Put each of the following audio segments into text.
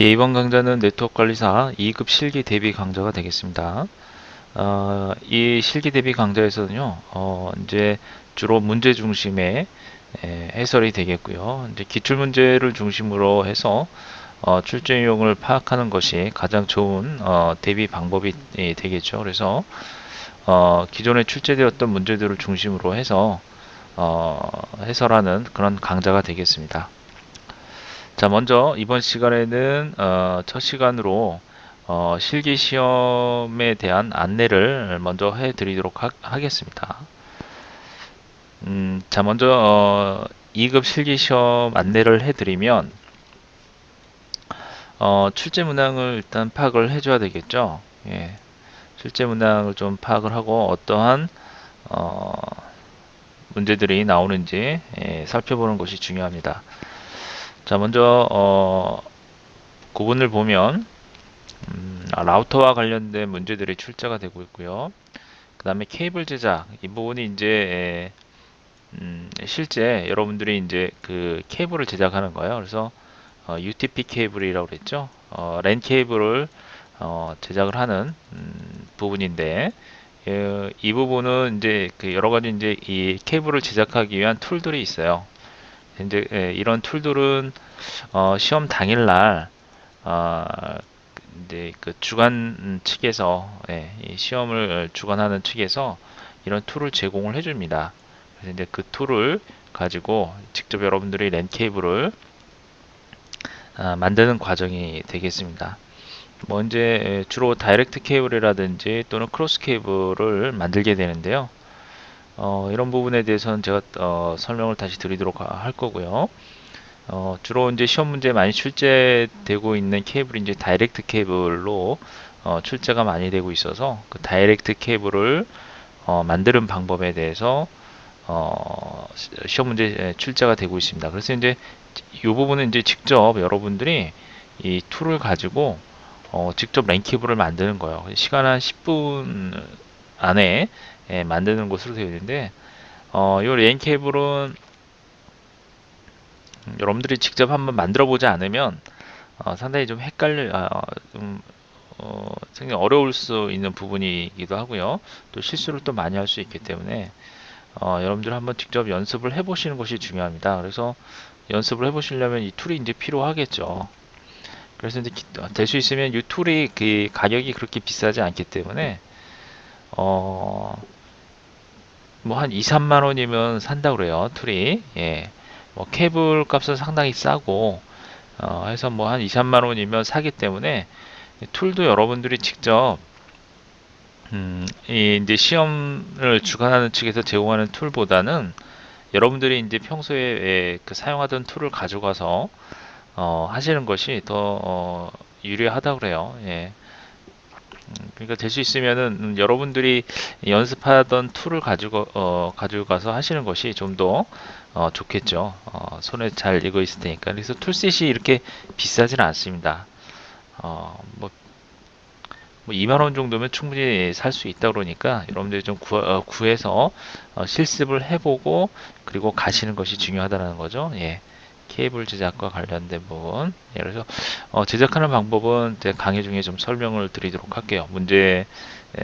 예, 이번 강좌는 네트워크 관리사 2급 실기 대비 강좌가 되겠습니다. 이 실기 대비 강좌에서는요, 이제 주로 문제 중심의 해설이 되겠고요. 이제 기출 문제를 중심으로 해서 출제 유형을 파악하는 것이 가장 좋은 대비 방법이 되겠죠. 그래서 기존에 출제되었던 문제들을 중심으로 해서 해설하는 그런 강좌가 되겠습니다. 자, 먼저 이번 시간에는 첫 시간으로 실기 시험에 대한 안내를 먼저 해드리도록 하겠습니다. 자, 먼저 2급 실기 시험 안내를 해드리면 출제 문항을 일단 파악을 해줘야 되겠죠. 예, 출제 문항을 좀 파악을 하고 어떠한 어, 문제들이 나오는지 살펴보는 것이 중요합니다. 자, 먼저 구분을 보면 라우터와 관련된 문제들이 출제가 되고 있고요. 그 다음에 케이블 제작 이 부분이 이제 실제 여러분들이 이제 그 케이블을 제작하는 거예요. 그래서 UTP 케이블이라고 그랬죠. 랜 케이블을 제작을 하는 부분인데 이 부분은 이제 그 여러 가지 이제 이 케이블을 제작하기 위한 툴들이 있어요. 이제 이런 툴들은 시험 당일날 어, 이제 그 주관 측에서 이 시험을 주관하는 측에서 이런 툴을 제공을 해줍니다. 그래서 이제 그 툴을 가지고 직접 여러분들이 랜 케이블을 만드는 과정이 되겠습니다. 뭐 이제 주로 다이렉트 케이블이라든지 또는 크로스 케이블을 만들게 되는데요. 이런 부분에 대해서는 제가 설명을 다시 드리도록 할 거고요. 주로 이제 시험 문제에 많이 출제되고 있는 케이블이 이제 다이렉트 케이블로 출제가 많이 되고 있어서 그 다이렉트 케이블을 만드는 방법에 대해서 시험 문제 출제가 되고 있습니다. 그래서 이제 이 부분은 이제 직접 여러분들이 이 툴을 가지고 직접 랜 케이블을 만드는 거예요. 시간 한 10분 안에 만드는 것으로 되어 있는데 이랜 케이블은 여러분들이 직접 한번 만들어 보지 않으면 상당히 좀 좀 상당히 어려울 수 있는 부분이기도 하고요. 또 실수를 또 많이 할 수 있기 때문에 여러분들 한번 직접 연습을 해보시는 것이 중요합니다. 그래서 연습을 해보시려면 이 툴이 이제 필요하겠죠. 그래서 이제 될 수 있으면 이 툴이 그 가격이 그렇게 비싸지 않기 때문에 뭐 한 2, 3만 원이면 산다 그래요. 툴이. 예. 뭐 케이블 값은 상당히 싸고 해서 뭐 한 2, 3만 원이면 사기 때문에 툴도 여러분들이 직접 이 이제 시험을 주관하는 측에서 제공하는 툴보다는 여러분들이 이제 평소에 그 사용하던 툴을 가져가서 하시는 것이 더 유리하다고 그래요. 예. 그러니까 될 수 있으면은 여러분들이 연습하던 툴을 가지고 가서 하시는 것이 좀 더 좋겠죠. 손에 잘 익어 있을 테니까. 그래서 툴셋이 이렇게 비싸지는 않습니다. 뭐 2만 원 정도면 충분히 살 수 있다 그러니까 여러분들이 좀 구해서 실습을 해보고 그리고 가시는 것이 중요하다는 거죠. 예. 케이블 제작과 관련된 부분. 예, 그래서 제작하는 방법은 제 강의 중에 좀 설명을 드리도록 할게요. 문제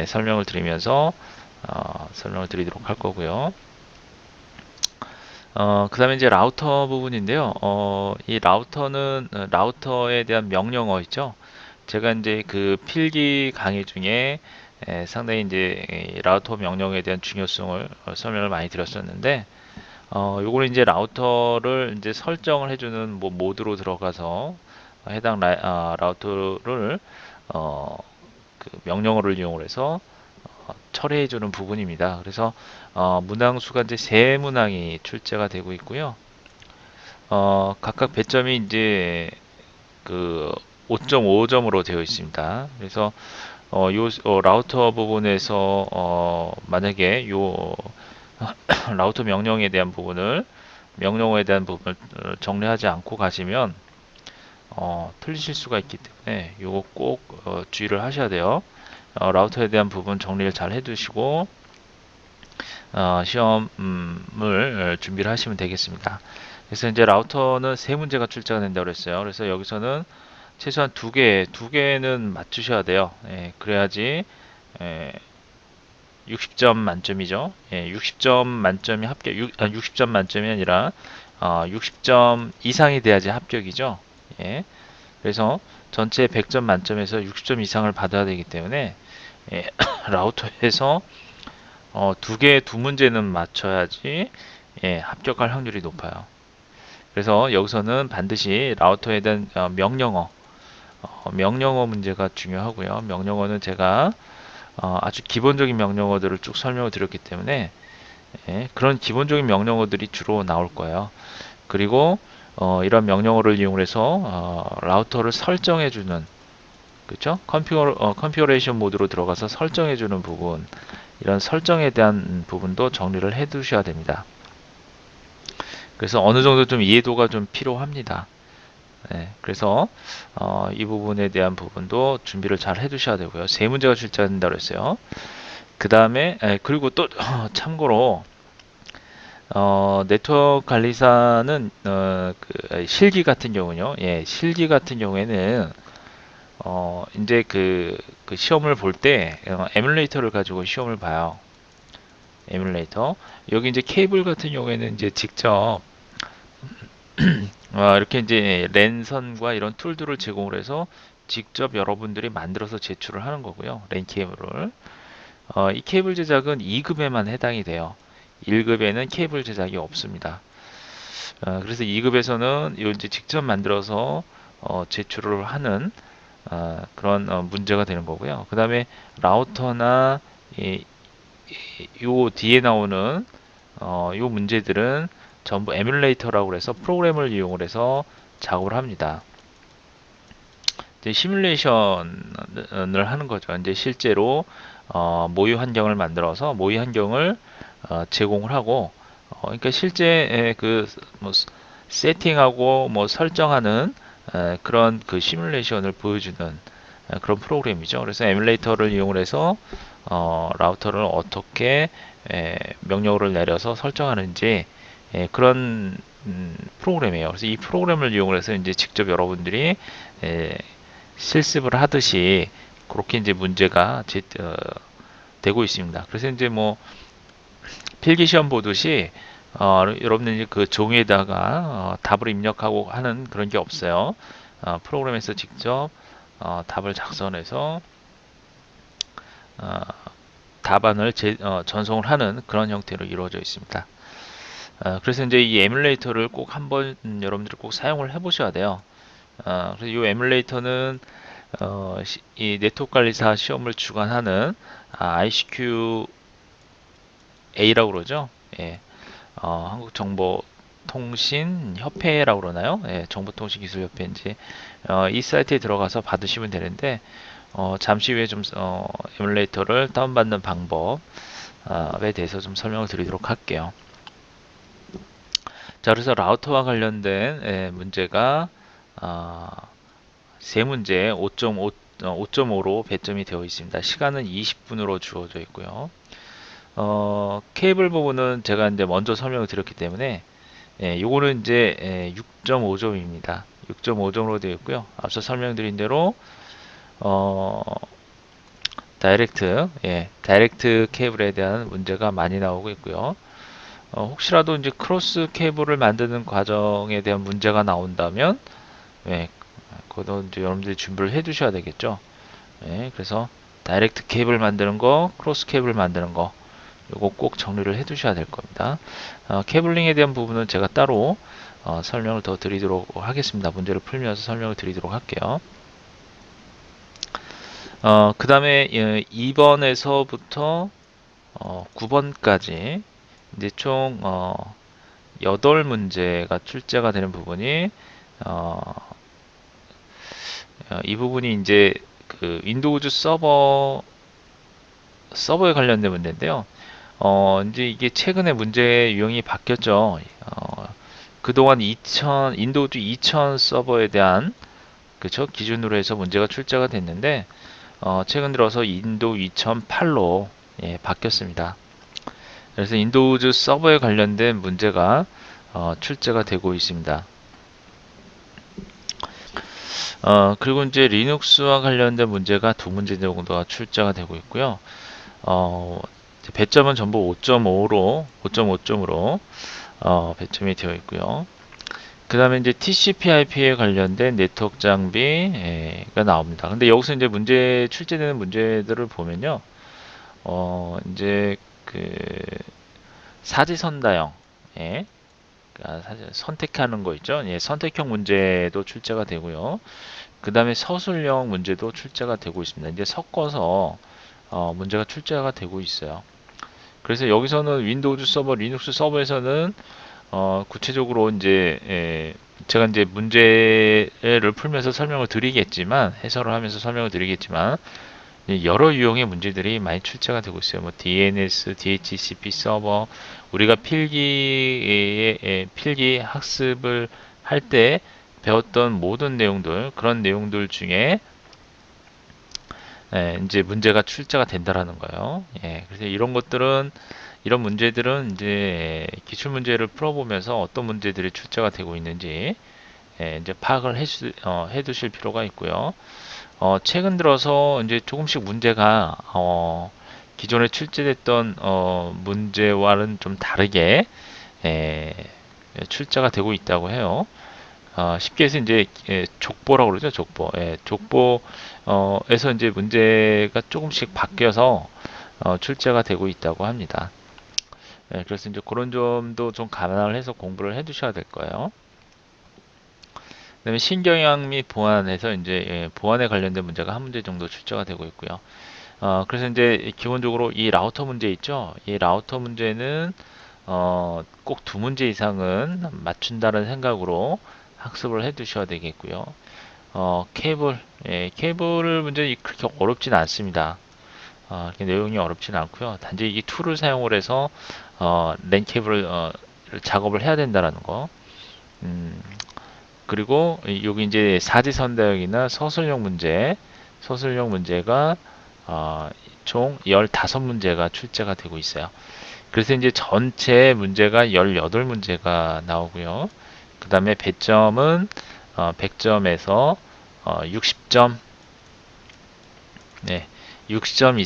설명을 드리면서 설명을 드리도록 할 거고요. 그 다음에 이제 라우터 부분인데요. 이 라우터는 라우터에 대한 명령어 있죠. 제가 이제 그 필기 강의 중에 상당히 이제 이 라우터 명령에 대한 중요성을 설명을 많이 드렸었는데 요거는 이제 라우터를 이제 설정을 해주는 뭐 모드로 들어가서 해당 라우터를 어, 그 명령어를 이용해서 처리해주는 부분입니다. 그래서 문항 수가 이제 세 문항이 출제가 되고 있고요. 각각 배점이 이제 그 5.5점으로 되어 있습니다. 그래서 라우터 부분에서 만약에 요 라우터 명령에 대한 부분을 명령어에 대한 부분을 정리하지 않고 가시면 틀리실 수가 있기 때문에 요거 꼭 주의를 하셔야 돼요. 라우터에 대한 부분 정리를 잘 해두시고 시험을 준비를 하시면 되겠습니다. 그래서 이제 라우터는 세 문제가 출제가 된다고 그랬어요. 그래서 여기서는 최소한 두 개는 맞추셔야 돼요. 예, 그래야지 예, 60점 만점이죠. 예, 60점 만점이 합격, 60점 만점이 아니라 60점 이상이 돼야지 합격이죠. 예, 그래서 전체 100점 만점에서 60점 이상을 받아야 되기 때문에 예, 라우터에서 두 문제는 맞춰야지 예, 합격할 확률이 높아요. 그래서 여기서는 반드시 라우터에 대한 명령어 문제가 중요하고요. 명령어는 제가 아주 기본적인 명령어들을 쭉 설명을 드렸기 때문에 예, 그런 기본적인 명령어들이 주로 나올 거예요. 그리고 이런 명령어를 이용해서 라우터를 설정해주는 그렇죠? 컨피그레이션 모드로 들어가서 설정해주는 부분 이런 설정에 대한 부분도 정리를 해 두셔야 됩니다. 그래서 어느 정도 좀 이해도가 좀 필요합니다. 네, 그래서 이 부분에 대한 부분도 준비를 잘 해두셔야 되고요. 세 문제가 출제된다고 했어요. 그 다음에 그리고 또 참고로 네트워크 관리사는 실기 같은 경우는요. 예, 실기 같은 경우에는 이제 그 시험을 볼 때 에뮬레이터를 가지고 시험을 봐요. 에뮬레이터. 여기 이제 케이블 같은 경우에는 이제 직접 이렇게 이제 랜선과 이런 툴들을 제공을 해서 직접 여러분들이 만들어서 제출을 하는 거고요. 랜 케이블을. 이 케이블 제작은 2급에만 해당이 돼요. 1급에는 케이블 제작이 없습니다. 그래서 2급에서는 이제 직접 만들어서 제출을 하는 그런 문제가 되는 거고요. 그 다음에 라우터나 요 뒤에 나오는 요 문제들은 전부 에뮬레이터라고 해서 프로그램을 이용을 해서 작업을 합니다. 이제 시뮬레이션을 하는 거죠. 이제 실제로 모의 환경을 만들어서 모의 환경을 제공을 하고 그러니까 실제 뭐 세팅하고 뭐 설정하는 그런 그 시뮬레이션을 보여주는 그런 프로그램이죠. 그래서 에뮬레이터를 이용을 해서 라우터를 어떻게 명령어를 내려서 설정하는지 그런 프로그램이에요. 그래서 이 프로그램을 이용을 해서 이제 직접 여러분들이 실습을 하듯이 그렇게 이제 문제가 되고 있습니다. 그래서 이제 뭐 필기 시험 보듯이 여러분들이 그 종이에다가 답을 입력하고 하는 그런 게 없어요. 프로그램에서 직접 답을 작성해서 답안을 전송을 하는 그런 형태로 이루어져 있습니다. 그래서 이제 이 에뮬레이터를 꼭 한번 여러분들이 꼭 사용을 해보셔야 돼요. 그래서 이 에뮬레이터는 이 네트워크 관리사 시험을 주관하는 ICQA라고 그러죠. 예, 한국정보통신협회라고 그러나요? 예, 정보통신기술협회인지 이 사이트에 들어가서 받으시면 되는데 잠시 후에 좀 에뮬레이터를 다운받는 방법에 대해서 좀 설명을 드리도록 할게요. 자, 그래서 라우터와 관련된 문제가 세 문제 5.5로 배점이 되어 있습니다. 시간은 20분으로 주어져 있고요. 케이블 부분은 제가 이제 먼저 설명을 드렸기 때문에 요거는 이제 6.5점입니다. 6.5점으로 되어 있고요. 앞서 설명드린 대로 다이렉트 케이블에 대한 문제가 많이 나오고 있고요. 혹시라도 이제 크로스 케이블을 만드는 과정에 대한 문제가 나온다면 그것도 이제 여러분들이 준비를 해 두셔야 되겠죠. 그래서 다이렉트 케이블 만드는 거, 크로스 케이블 만드는 거 요거 꼭 정리를 해 두셔야 될 겁니다. 케이블링에 대한 부분은 제가 따로 설명을 더 드리도록 하겠습니다. 문제를 풀면서 설명을 드리도록 할게요. 그 다음에 2번에서부터 9번까지 이제 총 8문제가 출제가 되는 부분이 이 부분이 이제 그 윈도우즈 서버에 관련된 문제인데요. 이제 이게 최근에 문제 유형이 바뀌었죠. 그동안 윈도우즈 2000 서버에 대한 그쵸 기준으로 해서 문제가 출제가 됐는데 최근 들어서 윈도우 2008로 바뀌었습니다. 그래서 윈도우즈 서버에 관련된 문제가 출제가 되고 있습니다. 그리고 이제 리눅스와 관련된 문제가 두 문제 정도가 출제가 되고 있고요. 배점은 전부 5.5점으로 배점이 되어 있고요. 그 다음에 이제 TCP/IP에 관련된 네트워크 장비가 나옵니다. 근데 여기서 이제 출제되는 문제들을 보면요. 이제 그 사지선다형, 예, 그러니까 선택하는 거 있죠. 예, 선택형 문제도 출제가 되고요. 그 다음에 서술형 문제도 출제가 되고 있습니다. 이제 섞어서 문제가 출제가 되고 있어요. 그래서 여기서는 윈도우즈 서버, 리눅스 서버에서는 구체적으로 이제 제가 이제 문제를 풀면서 설명을 드리겠지만, 해설을 하면서 설명을 드리겠지만, 여러 유형의 문제들이 많이 출제가 되고 있어요. 뭐 DNS, DHCP 서버, 우리가 필기 학습을 할 때 배웠던 모든 내용들, 그런 내용들 중에 이제 문제가 출제가 된다라는 거예요. 그래서 이런 문제들은 이제 기출 문제를 풀어보면서 어떤 문제들이 출제가 되고 있는지 이제 파악을 해두실 필요가 있고요. 최근 들어서 이제 조금씩 문제가 기존에 출제됐던 문제와는 좀 다르게 에, 출제가 되고 있다고 해요. 쉽게 해서 이제 족보라고 그러죠, 족보. 족보에서 이제 문제가 조금씩 바뀌어서 출제가 되고 있다고 합니다. 그래서 이제 그런 점도 좀 감안을 해서 공부를 해두셔야 될 거예요. 그다음에 신경향 및 보안에서 이제 보안에 관련된 문제가 한 문제 정도 출제가 되고 있고요. 그래서 이제 기본적으로 이 라우터 문제 있죠. 이 라우터 문제는 꼭 두 문제 이상은 맞춘다는 생각으로 학습을 해 두셔야 되겠고요. 케이블 문제 그렇게 어렵진 않습니다. 내용이 어렵진 않고요. 단지 이 툴을 사용을 해서 랜 케이블을 작업을 해야 된다는 거. 음, 그리고 여기 이제 사지선다형이나 서술형 문제가 총 15문제가 출제가 되고 있어요. 그래서 이제 전체 문제가 18문제가 나오고요. 그 다음에 배점은 100점에서 60점, 네, 60점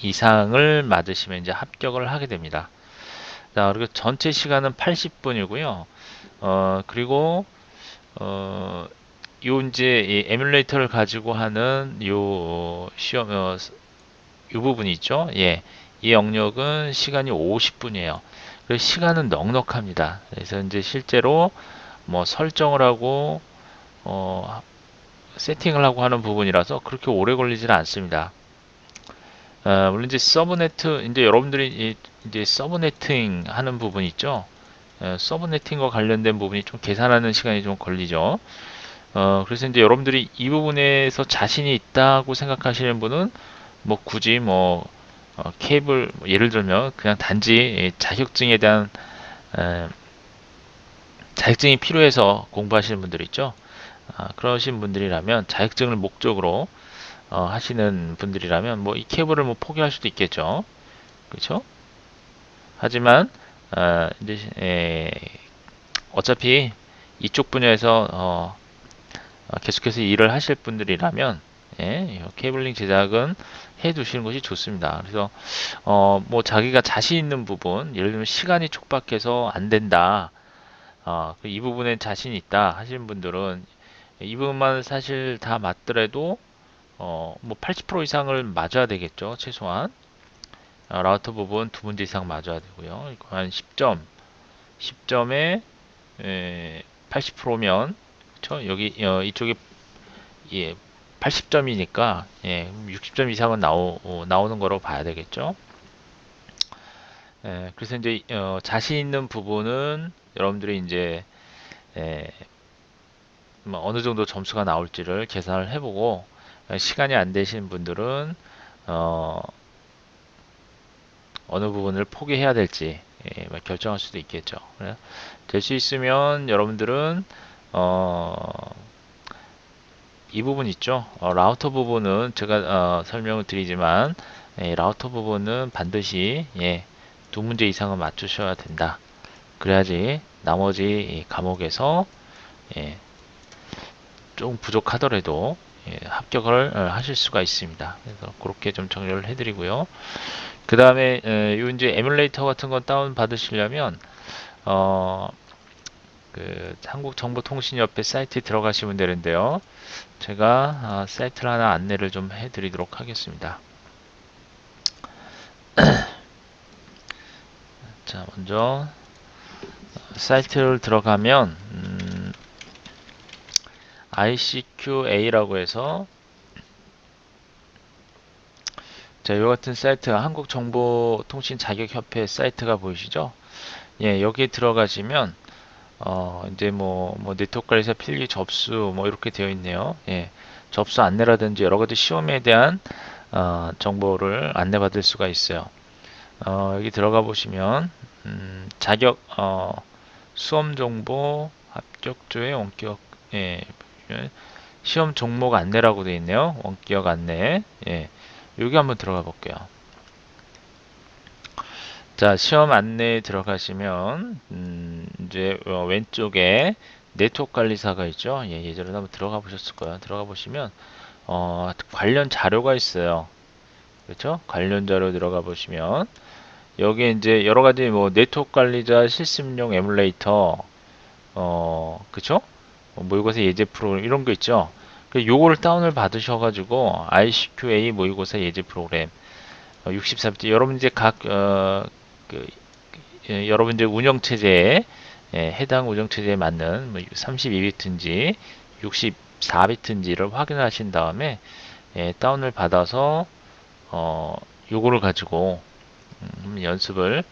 이상을 맞으시면 이제 합격을 하게 됩니다. 자, 그리고 전체 시간은 80분이고요. 그리고 요 이제 이 에뮬레이터를 가지고 하는 요 시험 요 부분이 있죠. 이 영역은 시간이 50분이에요. 그래서 시간은 넉넉합니다. 그래서 이제 실제로 뭐 설정을 하고 세팅을 하고 하는 부분이라서 그렇게 오래 걸리지는 않습니다. 물론 이제 이제 여러분들이 이제 서브네팅 하는 부분 있죠. 서브네팅과 관련된 부분이 좀 계산하는 시간이 좀 걸리죠. 그래서 이제 여러분들이 이 부분에서 자신이 있다고 생각하시는 분은 뭐 굳이 케이블 예를 들면 그냥 단지 자격증에 대한 자격증이 필요해서 공부하시는 분들 있죠. 그러신 분들이라면 자격증을 목적으로 하시는 분들이라면 뭐 이 케이블을 뭐 포기할 수도 있겠죠. 그렇죠? 하지만 이제 어차피 이쪽 분야에서 계속해서 일을 하실 분들이라면 케이블링 제작은 해 두시는 것이 좋습니다. 그래서 뭐 자기가 자신 있는 부분, 예를 들면 시간이 촉박해서 안 된다. 이 부분에 자신 있다 하시는 분들은 이 부분만 사실 다 맞더라도 뭐 80% 이상을 맞아야 되겠죠. 최소한. 라우터 부분 두 문제 이상 맞아야 되고요. 한 10점에 80%면 그쵸? 여기 이쪽에 80점이니까 60점 이상은 나오는 거로 봐야 되겠죠. 그래서 이제 자신 있는 부분은 여러분들이 이제 뭐 어느 정도 점수가 나올지를 계산을 해보고 시간이 안 되신 분들은 어느 부분을 포기해야 될지 결정할 수도 있겠죠. 될 수 있으면 여러분들은 이 부분 있죠. 라우터 부분은 제가 설명을 드리지만 라우터 부분은 반드시 두 문제 이상은 맞추셔야 된다. 그래야지 나머지 과목에서 좀 부족하더라도 합격을 하실 수가 있습니다. 그래서 그렇게 좀 정리를 해드리고요. 그 다음에 요 이제 에뮬레이터 같은 거 다운 받으시려면 그 한국정보통신협회 사이트에 들어가시면 되는데요. 제가 사이트를 하나 안내를 좀 해드리도록 하겠습니다. 자, 먼저 사이트를 들어가면 ICQA라고 해서 자, 이 같은 사이트가 한국정보통신자격협회 사이트가 보이시죠? 예, 여기에 들어가시면 이제 뭐 네트워크 관리사 필기 접수 뭐 이렇게 되어 있네요. 예, 접수 안내라든지 여러 가지 시험에 대한 정보를 안내받을 수가 있어요. 여기 들어가 보시면 자격 수험 정보 합격조의 원격 예, 시험 종목 안내라고 되어 있네요. 원격 안내. 예, 여기 한번 들어가 볼게요. 자, 시험 안내에 들어가시면 이제 왼쪽에 네트워크 관리사가 있죠. 예, 예전에 한번 들어가 보셨을 거예요. 들어가 보시면 관련 자료가 있어요. 그렇죠? 관련 자료 들어가 보시면 여기에 이제 여러 가지 뭐 네트워크 관리자 실습용 에뮬레이터 그쵸? 모의고사 예제 프로그램 이런 거 있죠. 요거를 다운을 받으셔가지고 ICQA 모의고사 예제 프로그램 64비트 여러분 이제 그, 여러분 이제 운영체제에 해당 운영체제에 맞는 뭐 32비트인지 64비트인지를 확인하신 다음에 다운을 받아서 요거를 가지고 연습을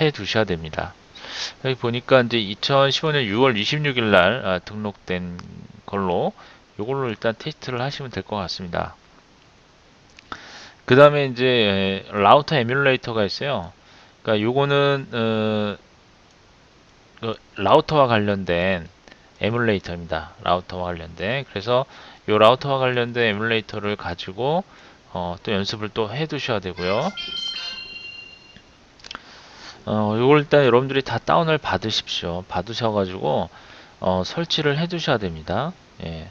해 두셔야 됩니다. 여기 보니까 이제 2015년 6월 26일 날 등록된 걸로 요걸로 일단 테스트를 하시면 될 것 같습니다. 그 다음에 이제 라우터 에뮬레이터가 있어요. 그러니까 요거는 그 라우터와 관련된 에뮬레이터입니다. 라우터와 관련된. 그래서 요 라우터와 관련된 에뮬레이터를 가지고 또 연습을 또 해 두셔야 되고요. 요걸 일단 여러분들이 다 다운을 받으십시오. 받으셔가지고 설치를 해 두셔야 됩니다. 예.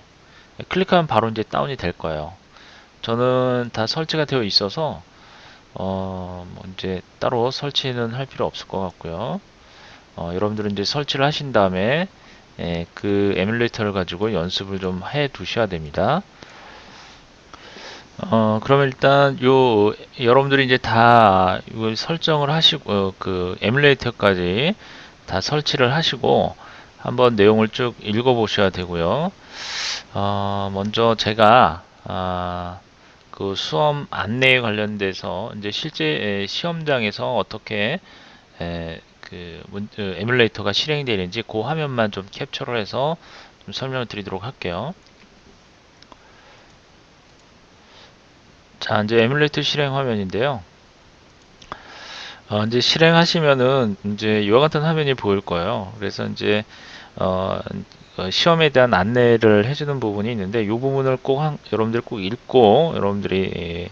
클릭하면 바로 이제 다운이 될 거예요. 저는 다 설치가 되어 있어서 뭐 이제 따로 설치는 할 필요 없을 것 같고요. 여러분들은 이제 설치를 하신 다음에 그 에뮬레이터를 가지고 연습을 좀 해 두셔야 됩니다. 그러면 일단 여러분들이 이제 다 이걸 설정을 하시고 그 에뮬레이터까지 다 설치를 하시고 한번 내용을 쭉 읽어 보셔야 되고요. 먼저 제가 그 수험 안내에 관련돼서 이제 실제 시험장에서 어떻게 에뮬레이터가 실행이 되는지 그 화면만 좀 캡처를 해서 좀 설명을 드리도록 할게요. 자, 이제 에뮬레이터 실행 화면인데요. 이제 실행하시면은 이제 이와 같은 화면이 보일 거예요. 그래서 이제 시험에 대한 안내를 해주는 부분이 있는데 이 부분을 꼭 여러분들 꼭 읽고 여러분들이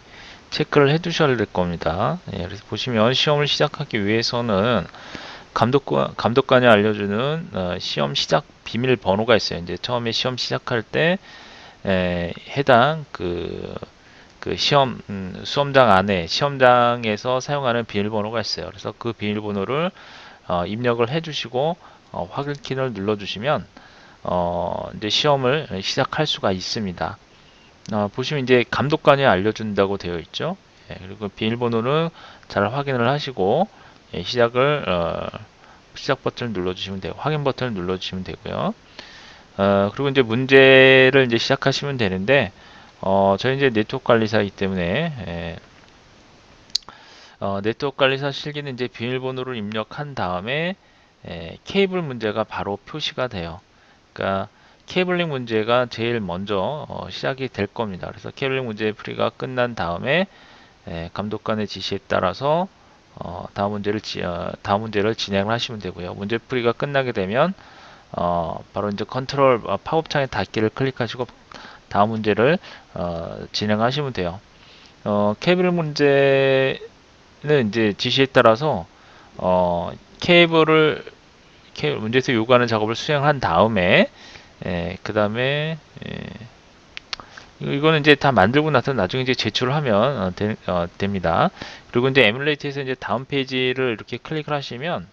체크를 해 두셔야 될 겁니다. 그래서 보시면 시험을 시작하기 위해서는 감독관이 알려주는 시험 시작 비밀번호가 있어요. 이제 처음에 시험 시작할 때 해당 그 시험 수험장 안에 시험장에서 사용하는 비밀번호가 있어요. 그래서 그 비밀번호를 입력을 해주시고 확인키를 눌러주시면 이제 시험을 시작할 수가 있습니다. 보시면 이제 감독관이 알려준다고 되어 있죠. 그리고 비밀번호는 잘 확인을 하시고 시작 버튼을 눌러주시면 되고 확인 버튼을 눌러주시면 되고요. 그리고 이제 문제를 이제 시작하시면 되는데 저희 이제 네트워크 관리사이기 때문에 네트워크 관리사 실기는 이제 비밀번호를 입력한 다음에 케이블 문제가 바로 표시가 돼요. 그러니까 케이블링 문제가 제일 먼저 시작이 될 겁니다. 그래서 케이블링 문제 풀이가 끝난 다음에 감독관의 지시에 따라서 다음 문제를 진행을 하시면 되고요. 문제 풀이가 끝나게 되면 바로 이제 컨트롤 팝업창의 닫기를 클릭하시고 다음 문제를 진행하시면 돼요. 케이블 문제는 이제 지시에 따라서 케이블 문제에서 요구하는 작업을 수행한 다음에 그 다음에 이거는 이제 다 만들고 나서 나중에 이제 제출을 하면 됩니다. 그리고 이제 에뮬레이터에서 이제 다음 페이지를 이렇게 클릭을 하시면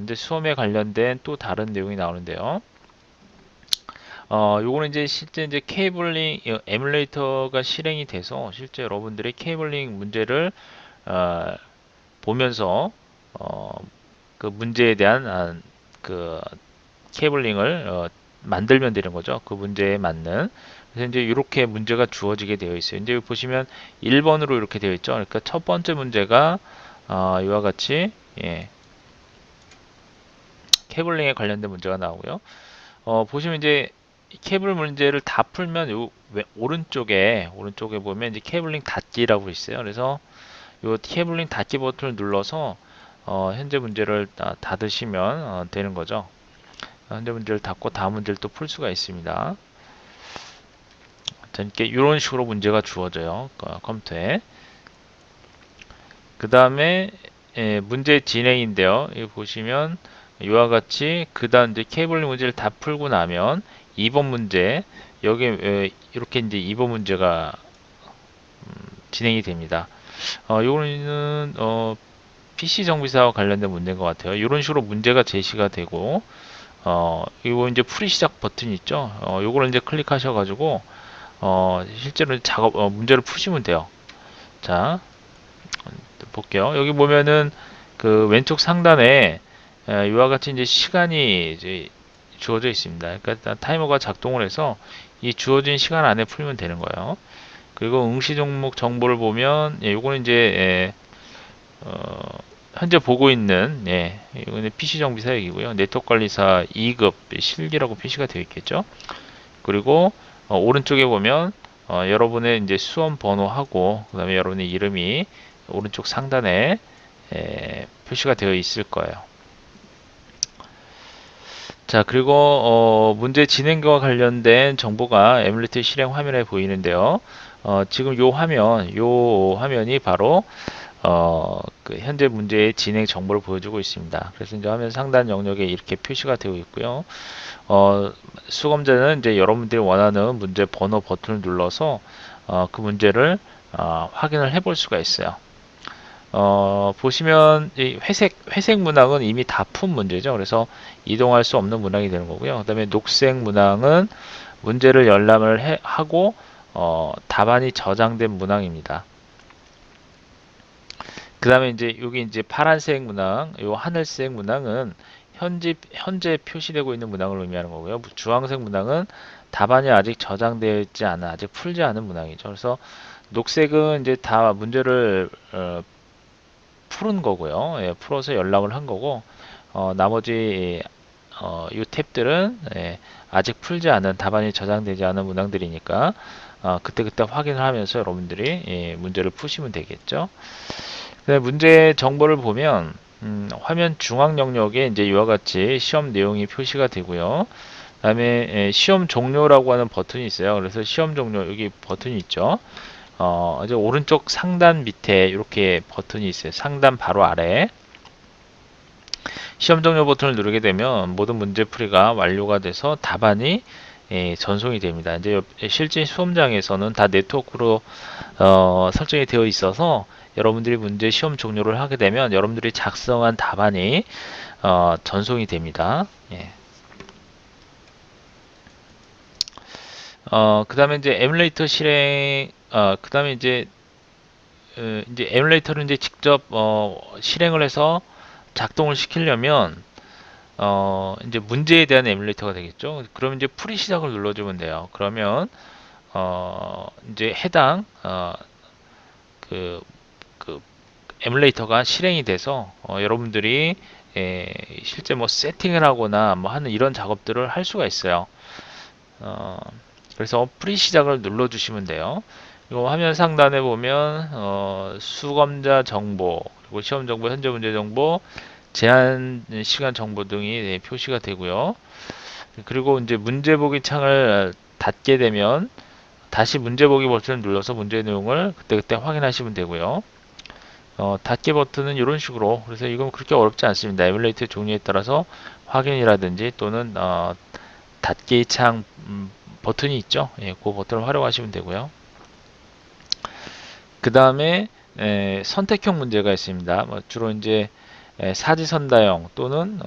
이제 수험에 관련된 또 다른 내용이 나오는데요. 요거는 이제 실제 이제 케이블링 에뮬레이터가 실행이 돼서 실제 여러분들이 케이블링 문제를 어, 보면서 그 문제에 대한 그 케이블링을 만들면 되는 거죠. 그 문제에 맞는. 그래서 이제 이렇게 문제가 주어지게 되어 있어요. 이제 보시면 1번으로 이렇게 되어 있죠. 그러니까 첫 번째 문제가 이와 같이 예, 케이블링에 관련된 문제가 나오고요. 보시면 이제 케이블 문제를 다 풀면 오른쪽에 보면 이제 케이블링 닫기라고 있어요. 그래서 이 케이블링 닫기 버튼을 눌러서 현재 문제를 닫으시면 되는 거죠. 현재 문제를 닫고 다음 문제를 또 풀 수가 있습니다. 자, 이런 식으로 문제가 주어져요. 컴퓨터에. 그 다음에 문제 진행인데요. 여기 보시면 이와 같이 그 다음 이제 케이블링 문제를 다 풀고 나면 2번 문제 여기 이렇게 이제 2번 문제가 진행이 됩니다. 요거는 PC 정비사와 관련된 문제인 것 같아요. 이런 식으로 문제가 제시가 되고 이거 이제 풀이 시작 버튼이 있죠. 요거를 이제 클릭하셔가지고 실제로 문제를 푸시면 돼요. 자, 볼게요. 여기 보면은 그 왼쪽 상단에 이와 같이 이제 시간이 이제 주어져 있습니다. 그러니까 타이머가 작동을 해서 이 주어진 시간 안에 풀면 되는 거예요. 그리고 응시 종목 정보를 보면 요거는 이제 현재 보고 있는 이거는 PC 정비 사역이고요. 네트워크 관리사 2급 실기라고 표시가 되어 있겠죠. 그리고 오른쪽에 보면 여러분의 이제 수험 번호하고 그다음에 여러분의 이름이 오른쪽 상단에 표시가 되어 있을 거예요. 자, 그리고 문제 진행과 관련된 정보가 에뮬레이터 실행 화면에 보이는데요. 지금 요 화면이 바로 그 현재 문제의 진행 정보를 보여주고 있습니다. 그래서 이제 화면 상단 영역에 이렇게 표시가 되어 있고요. 수검자는 이제 여러분들이 원하는 문제 번호 버튼을 눌러서 그 문제를 확인을 해볼 수가 있어요. 보시면 이 회색 문항은 이미 다 푼 문제죠. 그래서 이동할 수 없는 문항이 되는 거고요. 그 다음에 녹색 문항은 문제를 열람을 하고 답안이 저장된 문항입니다. 그 다음에 이제 여기 이제 파란색 문항, 요 하늘색 문항은 현재 표시되고 있는 문항을 의미하는 거고요. 주황색 문항은 답안이 아직 저장되어 있지 않아 아직 풀지 않은 문항이죠. 그래서 녹색은 이제 다 문제를 푸른 거고요. 예, 풀어서 열람을 한 거고 나머지 이 탭들은 아직 풀지 않은 답안이 저장되지 않은 문항들이니까 그때그때 확인을 하면서 여러분들이 문제를 푸시면 되겠죠. 문제 정보를 보면 화면 중앙 영역에 이제 이와 같이 시험 내용이 표시가 되고요. 그다음에 시험 종료라고 하는 버튼이 있어요. 그래서 시험 종료 여기 버튼이 있죠. 이제 오른쪽 상단 밑에 이렇게 버튼이 있어요. 상단 바로 아래 시험 종료 버튼을 누르게 되면 모든 문제풀이가 완료가 돼서 답안이 전송이 됩니다. 이제 실제 수험장에서는 다 네트워크로 설정이 되어 있어서 여러분들이 문제 시험 종료를 하게 되면 여러분들이 작성한 답안이 전송이 됩니다. 예. 그 다음에 이제 에뮬레이터 실행, 그 다음에 이제 에뮬레이터를 이제 직접 실행을 해서 작동을 시키려면 이제 문제에 대한 에뮬레이터가 되겠죠. 그럼 이제 풀이 시작을 눌러주면 돼요. 그러면 이제 해당 그, 그 에뮬레이터가 실행이 돼서 여러분들이 실제 뭐 세팅을 하거나 뭐 하는 이런 작업들을 할 수가 있어요. 그래서 프리 시작을 눌러주시면 돼요. 이거 화면 상단에 보면 수검자 정보, 그리고 시험 정보, 현재 문제 정보, 제한 시간 정보 등이 표시가 되고요. 그리고 이제 문제 보기 창을 닫게 되면 다시 문제 보기 버튼을 눌러서 문제 내용을 그때그때 확인하시면 되고요. 닫기 버튼은 이런 식으로, 그래서 이건 그렇게 어렵지 않습니다. 에뮬레이터 종류에 따라서 확인이라든지 또는 닫기 창 버튼이 있죠. 예, 그 버튼을 활용하시면 되고요. 그 다음에 선택형 문제가 있습니다. 뭐 주로 이제 사지선다형 또는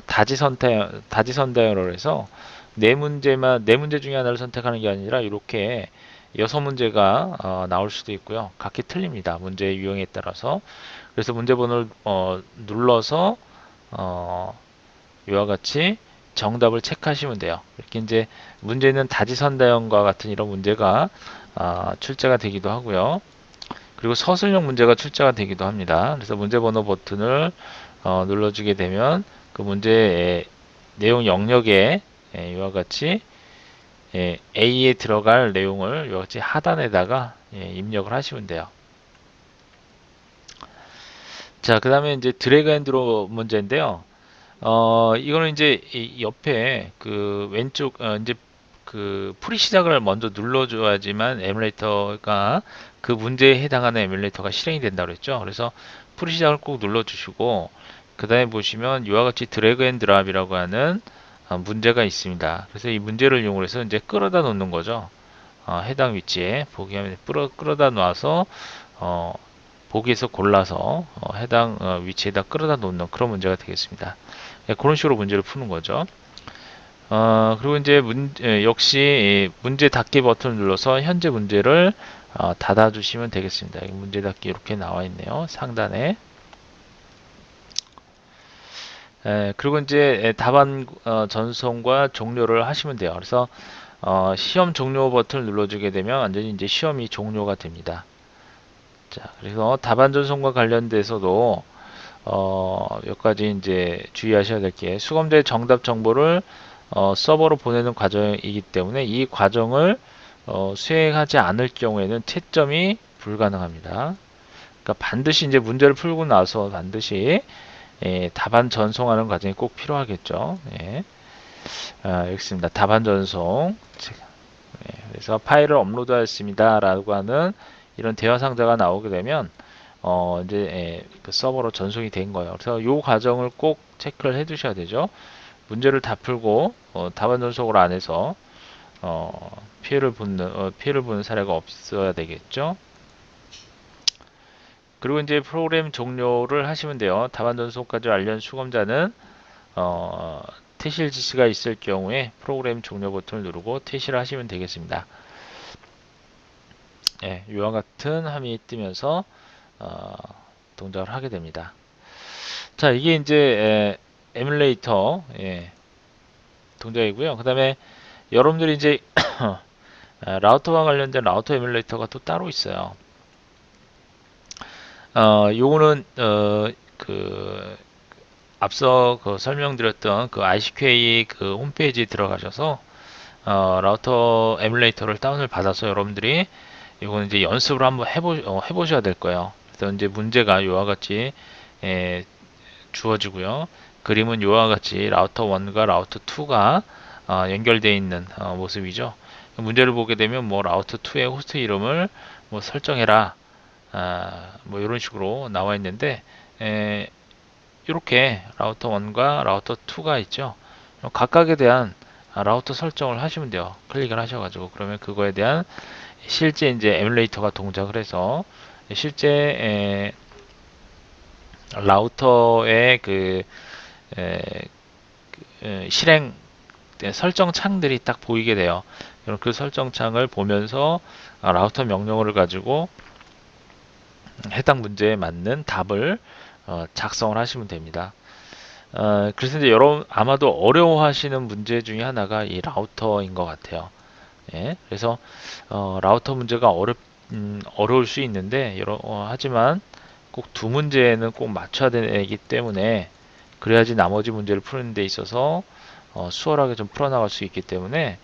다지선다형으로 해서 네 문제 중에 하나를 선택하는 게 아니라 이렇게 6문제가 나올 수도 있고요. 각기 틀립니다. 문제의 유형에 따라서. 그래서 문제 번호를 눌러서 이와 같이 정답을 체크하시면 돼요. 이렇게 이제 문제는 다지선다형과 같은 이런 문제가 출제가 되기도 하고요. 그리고 서술형 문제가 출제가 되기도 합니다. 그래서 문제 번호 버튼을 눌러주게 되면 그 문제의 내용 영역에 이와 같이 A에 들어갈 내용을 이와 같이 하단에다가 입력을 하시면 돼요. 자, 그 다음에 이제 드래그 앤 드롭 문제인데요. 이거는 이제 이 옆에 그 왼쪽 이제 그 프리 시작을 먼저 눌러줘야지만 에뮬레이터가 그 문제에 해당하는 에뮬레이터가 실행이 된다고 그랬죠. 그래서 프리 시작을 꼭 눌러주시고 그 다음에 보시면 이와 같이 드래그 앤 드랍이라고 하는 문제가 있습니다. 그래서 이 문제를 이용해서 이제 끌어다 놓는 거죠. 해당 위치에 보기하면 끌어다 놔서 보기에서 골라서 해당 위치에다 끌어다 놓는 그런 문제가 되겠습니다. 네, 그런 식으로 문제를 푸는 거죠. 그리고 이제 역시 문제 닫기 버튼을 눌러서 현재 문제를 닫아주시면 되겠습니다. 문제 닫기 이렇게 나와 있네요. 상단에. 그리고 이제 답안 전송과 종료를 하시면 돼요. 그래서 시험 종료 버튼을 눌러주게 되면 완전히 이제 시험이 종료가 됩니다. 자, 그래서 답안 전송과 관련돼서도 몇 가지 이제 주의하셔야 될 게 수검제 정답 정보를 서버로 보내는 과정이기 때문에 이 과정을 수행하지 않을 경우에는 채점이 불가능합니다. 그러니까 반드시 이제 문제를 풀고 나서 반드시 답안 전송하는 과정이 꼭 필요하겠죠. 예. 여기 있습니다. 답안 전송. 그래서 파일을 업로드하였습니다. 라고 하는 이런 대화 상자가 나오게 되면 이제 그 서버로 전송이 된 거예요. 그래서 이 과정을 꼭 체크를 해 두셔야 되죠. 문제를 다 풀고 답안 전송을 안 해서 피해를 보는 사례가 없어야 되겠죠. 그리고 이제 프로그램 종료를 하시면 돼요. 답안 전송까지 완료한 수검자는 퇴실 지시가 있을 경우에 프로그램 종료 버튼을 누르고 퇴실을 하시면 되겠습니다. 예, 이와 같은 화면이 뜨면서 동작을 하게 됩니다. 자, 이게 이제 에뮬레이터 동작이고요. 그 다음에 여러분들이 이제 라우터와 관련된 라우터 에뮬레이터가 또 따로 있어요. 요거는 그 앞서 그 설명드렸던 그 ICQA 그 홈페이지에 들어가셔서 라우터 에뮬레이터를 다운을 받아서 여러분들이 이거는 이제 연습을 한번 해보셔야 될 거예요. 그래서 이제 문제가 이와 같이 주어지고요. 그림은 이와 같이 라우터 1과 라우터 2가 연결되어 있는 모습이죠. 문제를 보게 되면 뭐 라우터 2의 호스트 이름을 뭐 설정해라 뭐 이런 식으로 나와 있는데 이렇게 라우터 1과 라우터 2가 있죠. 각각에 대한 라우터 설정을 하시면 돼요. 클릭을 하셔가지고 그러면 그거에 대한 실제 이제 에뮬레이터가 동작을 해서 실제 라우터의 그 실행 설정 창들이 딱 보이게 돼요. 그 설정 창을 보면서 라우터 명령어를 가지고 해당 문제에 맞는 답을 작성을 하시면 됩니다. 그래서 이제 여러분 아마도 어려워하시는 문제 중에 하나가 이 라우터인 것 같아요. 예, 그래서 라우터 문제가 어려울 수 있는데 하지만 꼭 두 문제는 꼭 맞춰야 되기 때문에 그래야지 나머지 문제를 푸는 데 있어서 수월하게 좀 풀어나갈 수 있기 때문에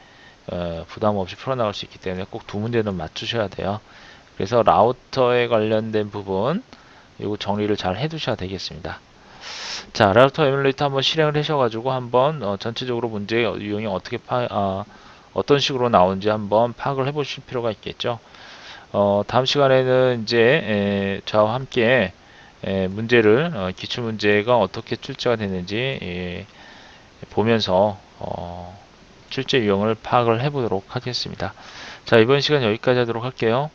부담 없이 풀어나갈 수 있기 때문에 꼭 두 문제는 맞추셔야 돼요. 그래서 라우터에 관련된 부분 이거 정리를 잘 해두셔야 되겠습니다. 자, 라우터 에뮬레이터 한번 실행을 하셔가지고 한번 전체적으로 문제의 유형이 어떤 식으로 나오는지 한번 파악을 해보실 필요가 있겠죠. 다음 시간에는 이제 저와 함께 문제를 기출 문제가 어떻게 출제가 되는지 보면서 실제 유형을 파악을 해보도록 하겠습니다. 자, 이번 시간 여기까지 하도록 할게요.